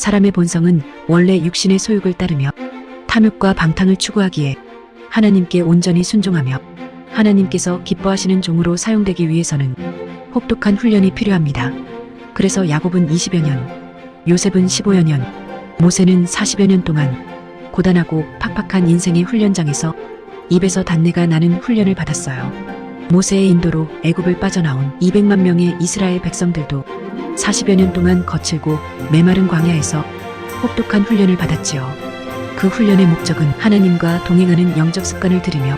사람의 본성은 원래 육신의 소욕을 따르며 탐욕과 방탕을 추구하기에 하나님께 온전히 순종하며 하나님께서 기뻐하시는 종으로 사용되기 위해서는 혹독한 훈련이 필요합니다. 그래서 야곱은 20여 년, 요셉은 15여 년, 모세는 40여 년 동안 고단하고 팍팍한 인생의 훈련장에서 입에서 단내가 나는 훈련을 받았어요. 모세의 인도로 애굽을 빠져나온 200만 명의 이스라엘 백성들도 40여 년 동안 거칠고 메마른 광야에서 혹독한 훈련을 받았지요. 그 훈련의 목적은 하나님과 동행하는 영적 습관을 들이며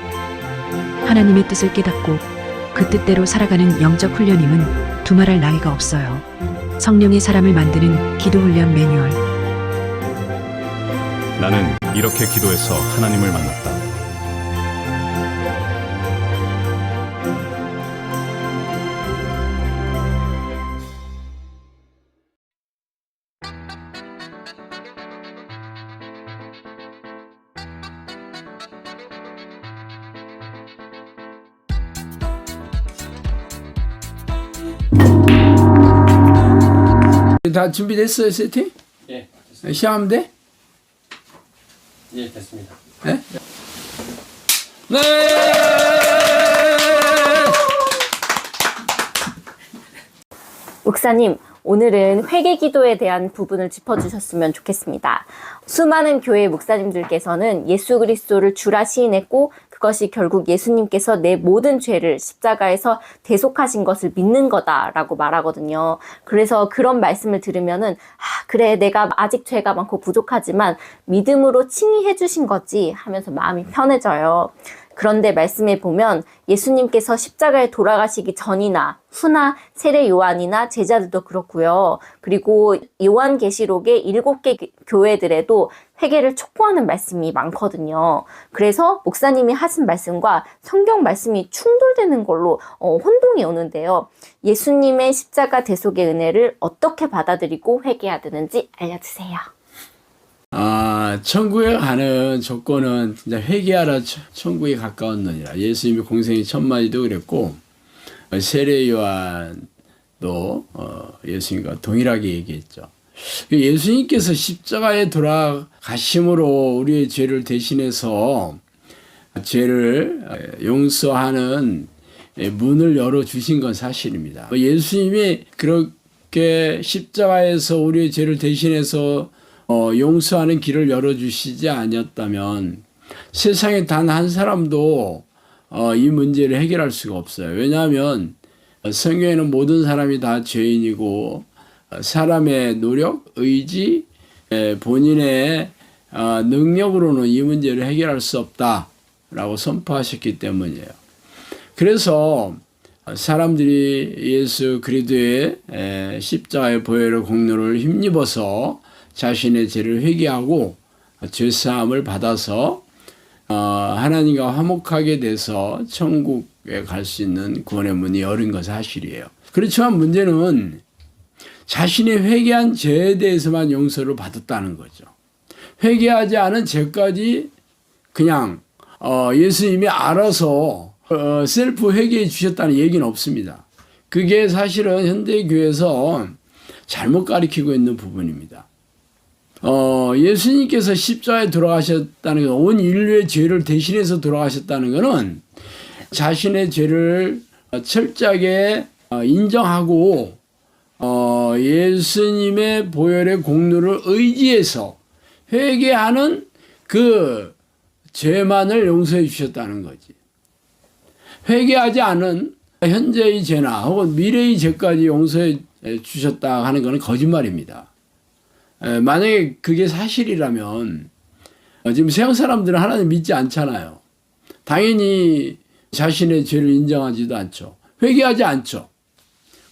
하나님의 뜻을 깨닫고 그 뜻대로 살아가는 영적 훈련임은 두말할 나위가 없어요. 성령의 사람을 만드는 기도 훈련 매뉴얼. 나는 이렇게 기도해서 하나님을 만났다. 다 준비됐어요, 세팅? 예, 됐습니다. 시작하면 돼? 예, 됐습니다. 네? 네! 목사님, 오늘은 회개 기도에 대한 부분을 짚어주셨으면 좋겠습니다. 수많은 교회 목사님들께서는 예수 그리스도를 주라 시인했고 그것이 결국 예수님께서 내 모든 죄를 십자가에서 대속하신 것을 믿는 거다라고 말하거든요. 그래서 그런 말씀을 들으면은 그래 내가 아직 죄가 많고 부족하지만 믿음으로 칭의해 주신 거지 하면서 마음이 편해져요. 그런데 말씀에 보면 예수님께서 십자가에 돌아가시기 전이나 후나 세례 요한이나 제자들도 그렇고요. 그리고 요한계시록의 7개 교회들에도 회개를 촉구하는 말씀이 많거든요. 그래서 목사님이 하신 말씀과 성경 말씀이 충돌되는 걸로 혼동이 오는데요. 예수님의 십자가 대속의 은혜를 어떻게 받아들이고 회개해야 되는지 알려주세요. 천국에 가는 조건은 진짜 회개하라 천국에 가까웠느니라. 예수님이 공생의 첫마디도 그랬고 세례 요한도 예수님과 동일하게 얘기했죠. 예수님께서 십자가에 돌아가심으로 우리의 죄를 대신해서 죄를 용서하는 문을 열어주신 건 사실입니다. 예수님이 그렇게 십자가에서 우리의 죄를 대신해서 용서하는 길을 열어주시지 않았다면 세상에 단 한 사람도 이 문제를 해결할 수가 없어요. 왜냐하면 성경에는 모든 사람이 다 죄인이고 사람의 노력, 의지, 본인의 능력으로는 이 문제를 해결할 수 없다라고 선포하셨기 때문이에요. 그래서 사람들이 예수 그리스도의 십자가의 보혈의 공로를 힘입어서 자신의 죄를 회개하고 죄사함을 받아서 하나님과 화목하게 돼서 천국에 갈 수 있는 구원의 문이 열린 건 사실이에요. 그렇지만 문제는 자신이 회개한 죄에 대해서만 용서를 받았다는 거죠. 회개하지 않은 죄까지 그냥 예수님이 알아서 셀프 회개해 주셨다는 얘기는 없습니다. 그게 사실은 현대교회에서 잘못 가르치고 있는 부분입니다. 예수님께서 십자가에 돌아가셨다는 건 온 인류의 죄를 대신해서 돌아가셨다는 것은 자신의 죄를 철저하게 인정하고 예수님의 보혈의 공로를 의지해서 회개하는 그 죄만을 용서해 주셨다는 거지. 회개하지 않은 현재의 죄나 혹은 미래의 죄까지 용서해 주셨다 하는 것은 거짓말입니다. 만약에 그게 사실이라면 지금 세상 사람들은 하나님 믿지 않잖아요. 당연히 자신의 죄를 인정하지도 않죠. 회개하지 않죠.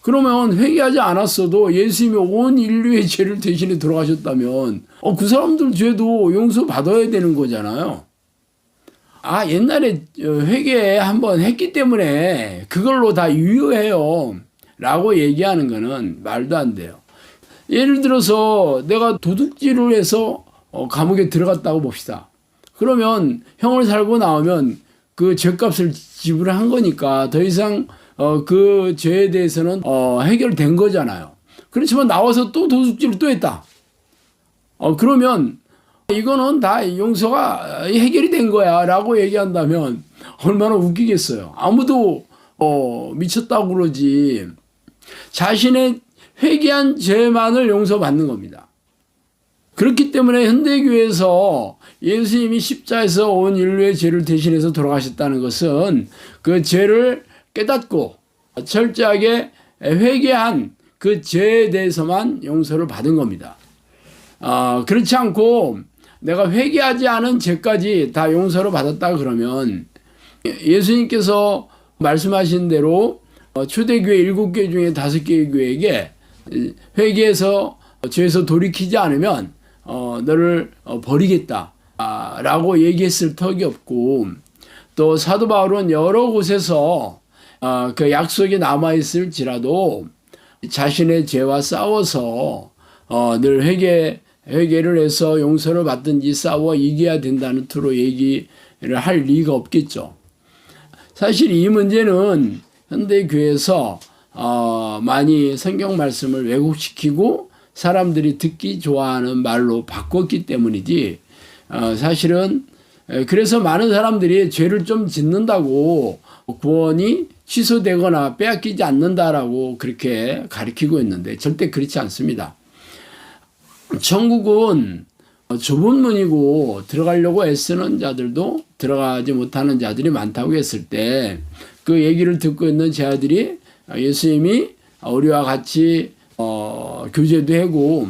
그러면 회개하지 않았어도 예수님이 온 인류의 죄를 대신해 돌아가셨다면 그 사람들 죄도 용서받아야 되는 거잖아요. 옛날에 회개 한번 했기 때문에 그걸로 다 유효해요 라고 얘기하는 거는 말도 안 돼요. 예를 들어서 내가 도둑질을 해서 감옥에 들어갔다고 봅시다. 그러면 형을 살고 나오면 그 죄값을 지불한 거니까 더 이상 그 죄에 대해서는 해결된 거잖아요. 그렇지만 나와서 또 도둑질을 또 했다. 그러면 이거는 다 용서가 해결이 된 거야 라고 얘기한다면 얼마나 웃기겠어요. 아무도 미쳤다고 그러지. 자신의 회개한 죄만을 용서받는 겁니다. 그렇기 때문에 현대교회에서 예수님이 십자에서 온 인류의 죄를 대신해서 돌아가셨다는 것은 그 죄를 깨닫고 철저하게 회개한 그 죄에 대해서만 용서를 받은 겁니다. 그렇지 않고 내가 회개하지 않은 죄까지 다 용서를 받았다 그러면 예수님께서 말씀하신 대로 초대교회 7개 중에 5개의 교회에게 회개해서 죄에서 돌이키지 않으면 너를 버리겠다 라고 얘기했을 턱이 없고, 또 사도 바울은 여러 곳에서 그 약속이 남아있을지라도 자신의 죄와 싸워서 늘 회개를 해서 용서를 받든지 싸워 이겨야 된다는 투로 얘기를 할 리가 없겠죠. 사실 이 문제는 현대교회에서 많이 성경 말씀을 왜곡시키고 사람들이 듣기 좋아하는 말로 바꿨기 때문이지, 사실은 그래서 많은 사람들이 죄를 좀 짓는다고 구원이 취소되거나 빼앗기지 않는다라고 그렇게 가르치고 있는데 절대 그렇지 않습니다. 천국은 좁은 문이고 들어가려고 애쓰는 자들도 들어가지 못하는 자들이 많다고 했을 때 그 얘기를 듣고 있는 제자들이 예수님이 우리와 같이 교제도 하고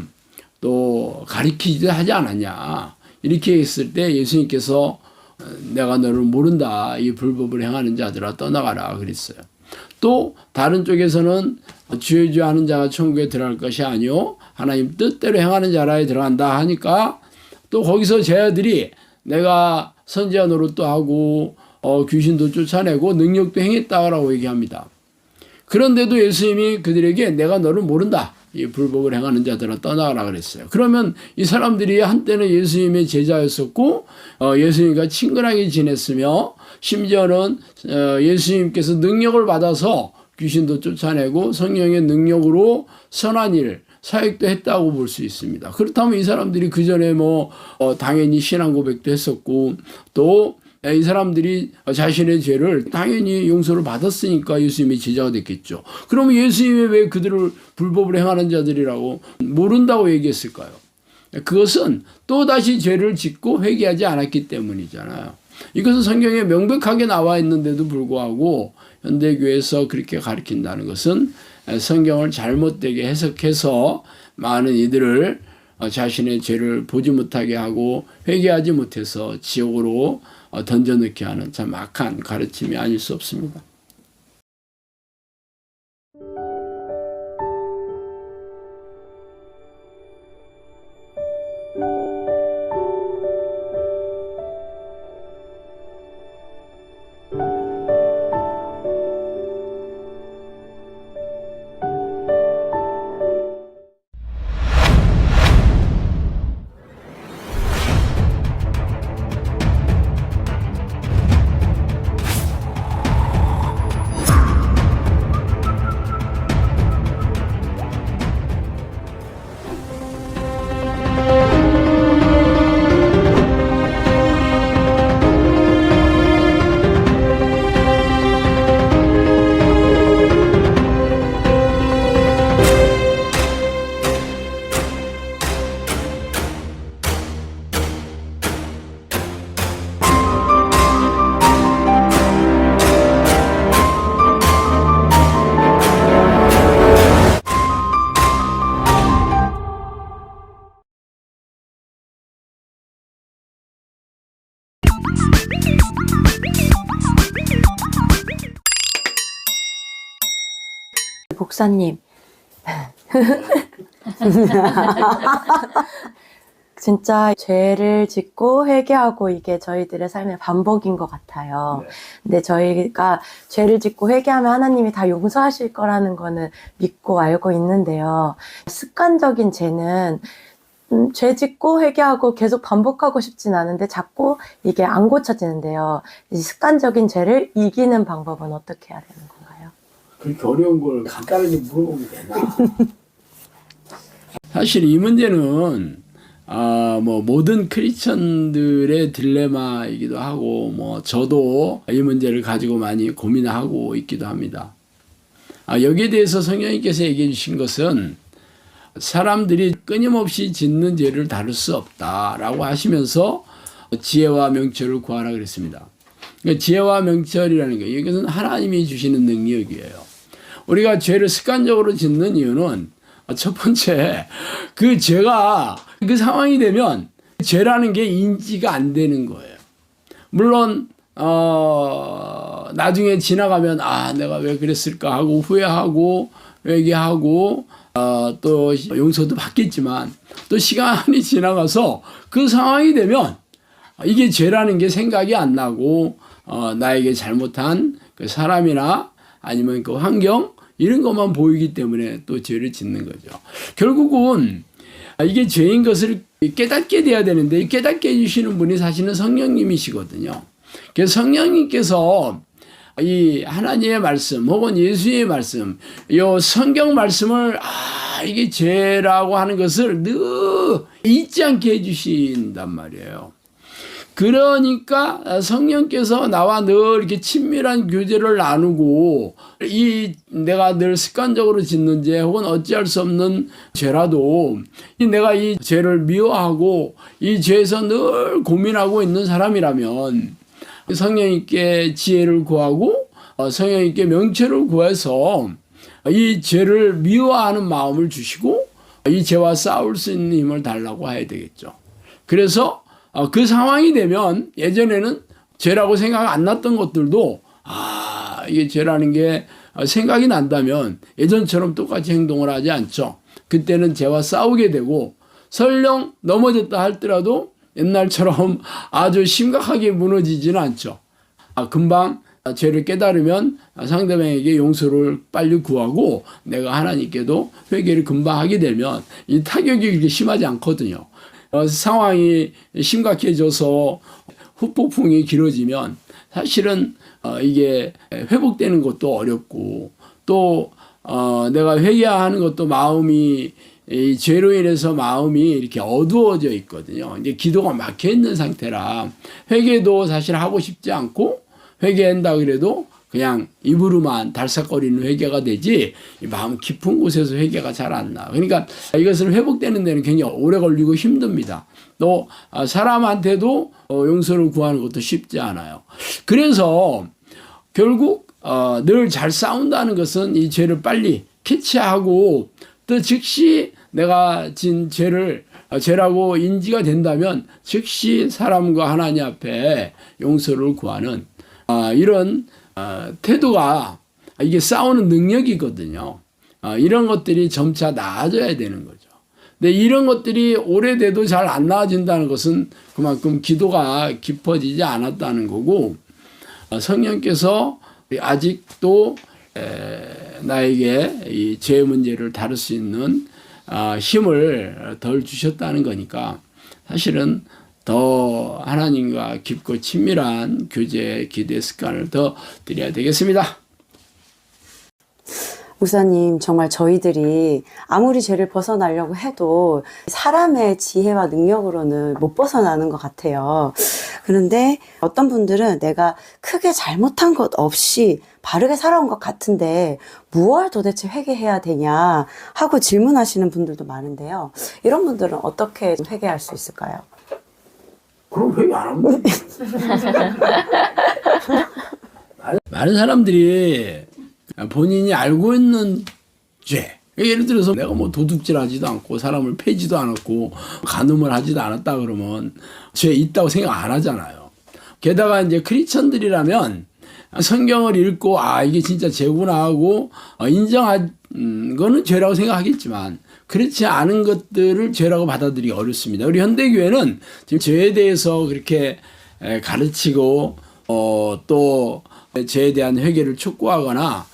또 가르치기도 하지 않았냐 이렇게 했을 때 예수님께서 내가 너를 모른다, 이 불법을 행하는 자들아 떠나가라 그랬어요. 또 다른 쪽에서는 주의 주의 하는 자가 천국에 들어갈 것이 아니요 하나님 뜻대로 행하는 자라에 들어간다 하니까 또 거기서 제자들이 내가 선지자 노릇도 하고 귀신도 쫓아내고 능력도 행했다라고 얘기합니다. 그런데도 예수님이 그들에게 내가 너를 모른다, 이 불법을 행하는 자들아 떠나가라 그랬어요. 그러면 이 사람들이 한때는 예수님의 제자였었고 예수님과 친근하게 지냈으며 심지어는 예수님께서 능력을 받아서 귀신도 쫓아내고 성령의 능력으로 선한 일 사역도 했다고 볼 수 있습니다. 그렇다면 이 사람들이 그 전에 당연히 신앙 고백도 했었고 또 이 사람들이 자신의 죄를 당연히 용서를 받았으니까 예수님의 제자가 됐겠죠. 그러면 예수님이 왜 그들을 불법을 행하는 자들이라고 모른다고 얘기했을까요? 그것은 또다시 죄를 짓고 회개하지 않았기 때문이잖아요. 이것은 성경에 명백하게 나와 있는데도 불구하고 현대교회에서 그렇게 가르친다는 것은 성경을 잘못되게 해석해서 많은 이들을 자신의 죄를 보지 못하게 하고 회개하지 못해서 지옥으로 던져넣게 하는 참 악한 가르침이 아닐 수 없습니다. 목사님. 진짜 죄를 짓고 회개하고 이게 저희들의 삶의 반복인 것 같아요. 네. 근데 저희가 죄를 짓고 회개하면 하나님이 다 용서하실 거라는 거는 믿고 알고 있는데요. 습관적인 죄는 죄 짓고 회개하고 계속 반복하고 싶진 않은데 자꾸 이게 안 고쳐지는데요. 이 습관적인 죄를 이기는 방법은 어떻게 해야 되는 건가요? 그렇게 어려운 걸 간단하게 물어보면 되나? 사실 이 문제는 뭐 모든 크리스천들의 딜레마이기도 하고 뭐 저도 이 문제를 가지고 많이 고민하고 있기도 합니다. 여기에 대해서 성령님께서 얘기해 주신 것은 사람들이 끊임없이 짓는 죄를 다룰 수 없다라고 하시면서 지혜와 명철을 구하라 그랬습니다. 그러니까 지혜와 명철이라는 게 이것은 하나님이 주시는 능력이에요. 우리가 죄를 습관적으로 짓는 이유는 첫 번째 그 죄가 그 상황이 되면 죄라는 게 인지가 안 되는 거예요. 물론 나중에 지나가면 내가 왜 그랬을까 하고 후회하고 회개하고 또 용서도 받겠지만 또 시간이 지나가서 그 상황이 되면 이게 죄라는 게 생각이 안 나고 나에게 잘못한 그 사람이나 아니면 그 환경 이런 것만 보이기 때문에 또 죄를 짓는 거죠. 결국은 이게 죄인 것을 깨닫게 돼야 되는데 깨닫게 해주시는 분이 사실은 성령님이시거든요. 그래서 성령님께서 이 하나님의 말씀 혹은 예수의 말씀, 이 성경 말씀을 이게 죄라고 하는 것을 늘 잊지 않게 해주신단 말이에요. 그러니까 성령께서 나와 늘 이렇게 친밀한 교제를 나누고 내가 늘 습관적으로 짓는 죄 혹은 어찌할 수 없는 죄라도 내가 이 죄를 미워하고 이 죄에서 늘 고민하고 있는 사람이라면 성령님께 지혜를 구하고 성령님께 명철을 구해서 이 죄를 미워하는 마음을 주시고 이 죄와 싸울 수 있는 힘을 달라고 해야 되겠죠. 그래서 그 상황이 되면 예전에는 죄라고 생각 안 났던 것들도 이게 죄라는 게 생각이 난다면 예전처럼 똑같이 행동을 하지 않죠. 그때는 죄와 싸우게 되고 설령 넘어졌다 할지라도 옛날처럼 아주 심각하게 무너지지는 않죠. 금방 죄를 깨달으면 상대방에게 용서를 빨리 구하고 내가 하나님께도 회개를 금방 하게 되면 이 타격이 그렇게 심하지 않거든요. 상황이 심각해져서 후폭풍이 길어지면 사실은 이게 회복되는 것도 어렵고 또 내가 회개하는 것도 마음이 이 죄로 인해서 마음이 이렇게 어두워져 있거든요. 이제 기도가 막혀 있는 상태라 회개도 사실 하고 싶지 않고 회개한다 그래도 그냥 입으로만 달싹거리는 회개가 되지 마음 깊은 곳에서 회개가 잘 안 나. 그러니까 이것을 회복되는 데는 굉장히 오래 걸리고 힘듭니다. 또 사람한테도 용서를 구하는 것도 쉽지 않아요. 그래서 결국 늘 잘 싸운다는 것은 이 죄를 빨리 캐치하고 또 즉시 내가 진 죄라고 인지가 된다면 즉시 사람과 하나님 앞에 용서를 구하는 이런 태도가 이게 싸우는 능력이거든요. 이런 것들이 점차 나아져야 되는 거죠. 근데 이런 것들이 오래돼도 잘 안 나아진다는 것은 그만큼 기도가 깊어지지 않았다는 거고 성령께서 아직도 나에게 이 죄 문제를 다룰 수 있는 힘을 덜 주셨다는 거니까 사실은 더 하나님과 깊고 친밀한 교제, 기도의 습관을 더 드려야 되겠습니다. 목사님, 정말 저희들이 아무리 죄를 벗어나려고 해도 사람의 지혜와 능력으로는 못 벗어나는 것 같아요. 그런데 어떤 분들은 내가 크게 잘못한 것 없이 바르게 살아온 것 같은데 무엇을 도대체 회개해야 되냐 하고 질문하시는 분들도 많은데요. 이런 분들은 어떻게 회개할 수 있을까요? 그럼 회개 안 하면 많은 사람들이 본인이 알고 있는 죄, 예를 들어서 내가 뭐 도둑질하지도 않고 사람을 패지도 않았고 간음을 하지도 않았다 그러면 죄 있다고 생각 안 하잖아요. 게다가 이제 크리스천들이라면 성경을 읽고 이게 진짜 죄구나 하고 인정한 거는 죄라고 생각하겠지만 그렇지 않은 것들을 죄라고 받아들이기 어렵습니다. 우리 현대교회는 지금 죄에 대해서 그렇게 가르치고 또 죄에 대한 회개를 촉구하거나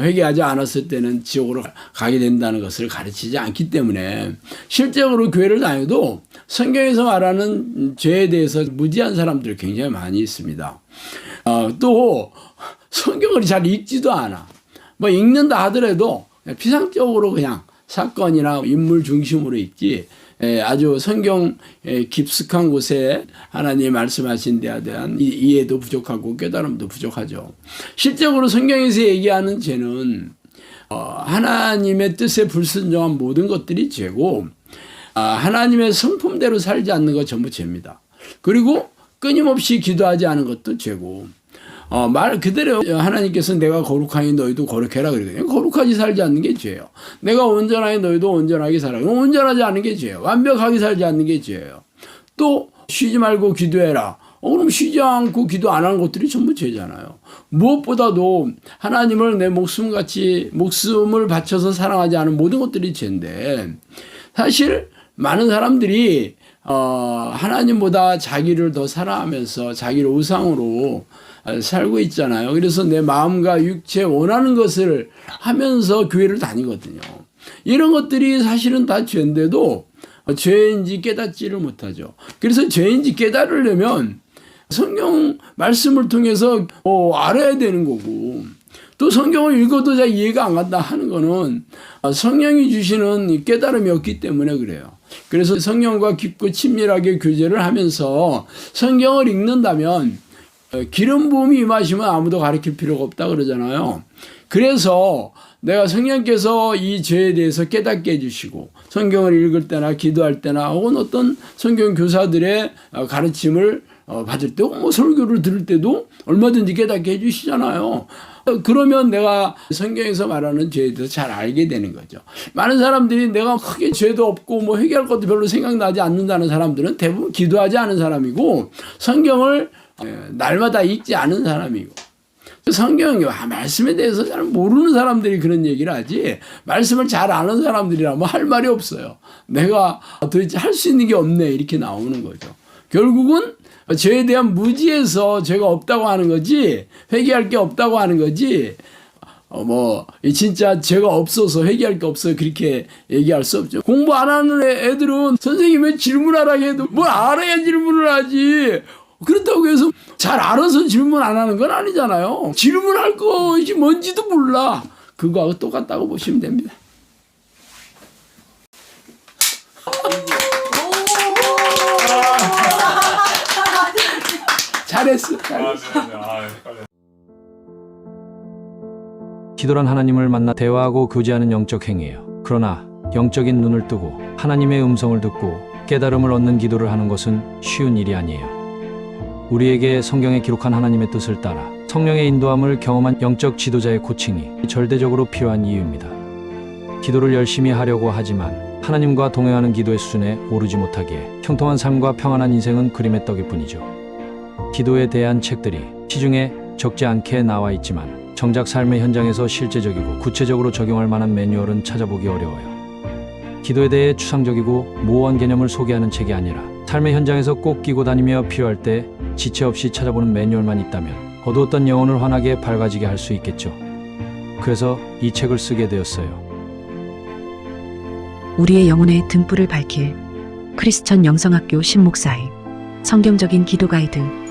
회개하지 않았을 때는 지옥으로 가게 된다는 것을 가르치지 않기 때문에 실제로 교회를 다녀도 성경에서 말하는 죄에 대해서 무지한 사람들이 굉장히 많이 있습니다. 또 성경을 잘 읽지도 않아. 뭐 읽는다 하더라도 피상적으로 그냥 사건이나 인물 중심으로 읽지 아주 성경 깊숙한 곳에 하나님 말씀하신 데에 대한 이해도 부족하고 깨달음도 부족하죠. 실적으로 성경에서 얘기하는 죄는 하나님의 뜻에 불순종한 모든 것들이 죄고 하나님의 성품대로 살지 않는 것 전부 죄입니다. 그리고 끊임없이 기도하지 않은 것도 죄고 말 그대로 하나님께서 내가 거룩하니 너희도 거룩해라 그러거든요. 거룩하게 살지 않는 게 죄예요. 내가 온전하니 너희도 온전하게 살아. 온전하지 않은 게 죄예요. 완벽하게 살지 않는 게 죄예요. 또 쉬지 말고 기도해라. 그럼 쉬지 않고 기도 안 하는 것들이 전부 죄잖아요. 무엇보다도 하나님을 내 목숨같이 목숨을 바쳐서 사랑하지 않은 모든 것들이 죄인데 사실 많은 사람들이 하나님보다 자기를 더 사랑하면서 자기를 우상으로 살고 있잖아요. 그래서 내 마음과 육체 원하는 것을 하면서 교회를 다니거든요. 이런 것들이 사실은 다 죄인데도 죄인지 깨닫지를 못하죠. 그래서 죄인지 깨달으려면 성경 말씀을 통해서 알아야 되는 거고 또 성경을 읽어도 잘 이해가 안 간다 하는 거는 성령이 주시는 깨달음이 없기 때문에 그래요. 그래서 성령과 깊고 친밀하게 교제를 하면서 성경을 읽는다면 기름 부음이 임하시면 아무도 가르칠 필요가 없다 그러잖아요. 그래서 내가 성령께서 이 죄에 대해서 깨닫게 해주시고 성경을 읽을 때나 기도할 때나 혹은 어떤 성경 교사들의 가르침을 받을 때, 설교를 들을 때도 얼마든지 깨닫게 해주시잖아요. 그러면 내가 성경에서 말하는 죄에 대해서 잘 알게 되는 거죠. 많은 사람들이 내가 크게 죄도 없고 회개할 것도 별로 생각나지 않는다는 사람들은 대부분 기도하지 않은 사람이고 성경을 날마다 읽지 않은 사람이고 성경 말씀에 대해서 잘 모르는 사람들이 그런 얘기를 하지 말씀을 잘 아는 사람들이라면 할 말이 없어요. 내가 도대체 할 수 있는 게 없네 이렇게 나오는 거죠. 결국은 죄에 대한 무지에서 죄가 없다고 하는 거지 회개할 게 없다고 하는 거지 진짜 죄가 없어서 회개할 게 없어서 그렇게 얘기할 수 없죠. 공부 안 하는 애들은 선생님이 질문하라 해도 뭘 알아야 질문을 하지 그렇다고 해서 잘 알아서 질문 안 하는 건 아니잖아요. 질문할 것이 뭔지도 몰라. 그거하고 똑같다고 보시면 됩니다. 잘했어. 기도란 하나님을 만나 대화하고 교제하는 영적 행위예요. 그러나 영적인 눈을 뜨고 하나님의 음성을 듣고 깨달음을 얻는 기도를 하는 것은 쉬운 일이 아니에요. 우리에게 성경에 기록한 하나님의 뜻을 따라 성령의 인도함을 경험한 영적 지도자의 코칭이 절대적으로 필요한 이유입니다. 기도를 열심히 하려고 하지만 하나님과 동행하는 기도의 수준에 오르지 못하기에 형통한 삶과 평안한 인생은 그림의 떡일 뿐이죠. 기도에 대한 책들이 시중에 적지 않게 나와 있지만 정작 삶의 현장에서 실제적이고 구체적으로 적용할 만한 매뉴얼은 찾아보기 어려워요. 기도에 대해 추상적이고 모호한 개념을 소개하는 책이 아니라 삶의 현장에서 꼭 끼고 다니며 필요할 때 지체 없이 찾아보는 매뉴얼만 있다면 어두웠던 영혼을 환하게 밝아지게 할 수 있겠죠. 그래서 이 책을 쓰게 되었어요. 우리의 영혼의 등불을 밝힐 크리스천 영성학교 신목사의 성경적인 기도 가이드